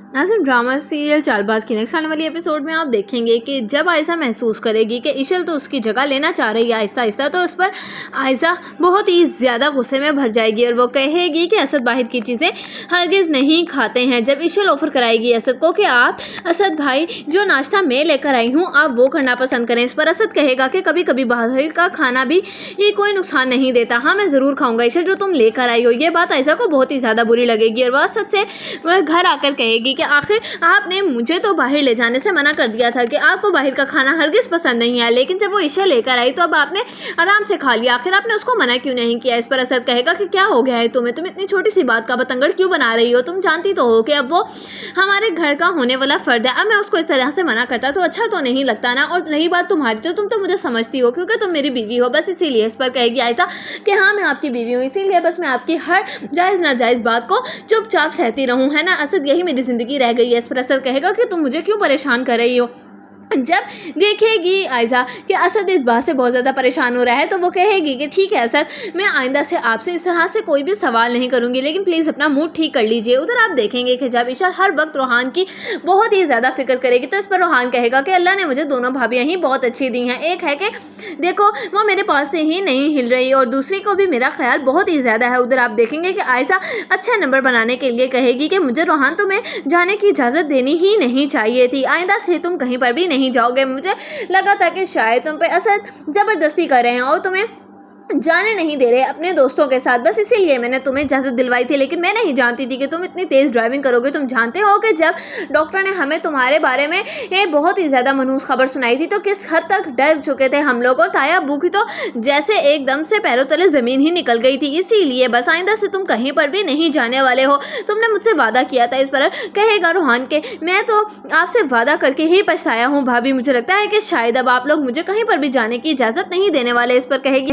नाज़रीन, drama serial Chaalbaaz की next आने वाली एपिसोड में आप देखेंगे कि जब आयशा महसूस करेगी कि इशल तो उसकी जगह लेना चाह रही है आहिस्ता आहिस्ता, तो उस पर आयशा बहुत ही ज़्यादा गुस्से में भर जाएगी और वो कहेगी कि असद बाहर की चीज़ें हरगिज़ नहीं खाते हैं। जब इशल ऑफर कराएगी असद को कि आप असद भाई जो नाश्ता मैं लेकर आई हूँ आप वो करना पसंद करें, इस पर असद कहेगा कि कभी कभी बाहर का खाना भी ये कोई नुकसान नहीं देता, हाँ मैं ज़रूर खाऊंगा इशल जो तुम लेकर आई हो। ये बात आयशा को बहुत ही ज़्यादा बुरी लगेगी और वह असद से वह घर आकर कहेगी कि आखिर आपने मुझे तो बाहर ले जाने से मना कर दिया था कि आपको बाहर का खाना हरगिज़ पसंद नहीं है, लेकिन जब वो इशा लेकर आई तो अब आपने आराम से खा लिया, आखिर आपने उसको मना क्यों नहीं किया। इस पर असद कहेगा कि क्या हो गया है तुम्हें, तुम इतनी छोटी सी बात का बतंगड़ क्यों बना रही हो, तुम जानती तो हो कि अब वो हमारे घर का होने वाला फर्द है, अब मैं उसको इस तरह से मना करता तो अच्छा तो नहीं लगता ना। और रही बात तुम्हारी तो तुम तो मुझे समझती हो क्योंकि तुम मेरी बीवी हो, बस इसीलिए। इस पर कहेगी आयशा कि हाँ मैं आपकी बीवी हूँ, इसीलिए बस मैं आपकी हर जायज़ नाजायज़ बात को चुपचाप सहती रहूँ, है ना असद, यही मेरी ज़िंदगी रह गई है। इस पर असद कहेगा कि तुम मुझे क्यों परेशान कर रही हो। जब देखेगी आयशा कि असद इस बात से बहुत ज़्यादा परेशान हो रहा है तो वो कहेगी कि ठीक है असद, मैं आइंदा से आपसे इस तरह से कोई भी सवाल नहीं करूँगी, लेकिन प्लीज़ अपना मूड ठीक कर लीजिए। उधर आप देखेंगे कि जब इशा हर वक्त रोहान की बहुत ही ज़्यादा फिक्र करेगी तो इस पर रोहान कहेगा कि अल्लाह ने मुझे दोनों भाभियाँ ही बहुत अच्छी दी हैं, एक है कि देखो वो मेरे पास से ही नहीं हिल रही और दूसरी को भी मेरा ख्याल बहुत ही ज़्यादा है। उधर आप देखेंगे कि आयशा अच्छा नंबर बनाने के लिए कहेगी कि मुझे रोहान तुम्हें जाने की इजाज़त देनी ही नहीं चाहिए थी, आइंदा से तुम कहीं पर भी नहीं जाओगे, मुझे लगा था कि शायद तुम पे असद ज़बरदस्ती कर रहे हैं और तुम्हें जाने नहीं दे रहे अपने दोस्तों के साथ, बस इसीलिए मैंने तुम्हें इजाज़त दिलवाई थी, लेकिन मैं नहीं जानती थी कि तुम इतनी तेज़ ड्राइविंग करोगे। तुम जानते हो कि जब डॉक्टर ने हमें तुम्हारे बारे में बहुत ही ज़्यादा मनहूस खबर सुनाई थी तो किस हद तक डर चुके थे हम लोग, और ताया अब्बू की तो जैसे एकदम से पैरों तले ज़मीन ही निकल गई थी, इसीलिए बस आइंदा से तुम कहीं पर भी नहीं जाने वाले हो, तुमने मुझसे वादा किया था। इस पर कहेगा रोहान के मैं तो आपसे वादा करके ही पछताया हूँ भाभी, मुझे लगता है कि शायद अब आप लोग मुझे कहीं पर भी जाने की इजाज़त नहीं देने वाले। इस पर कहेगी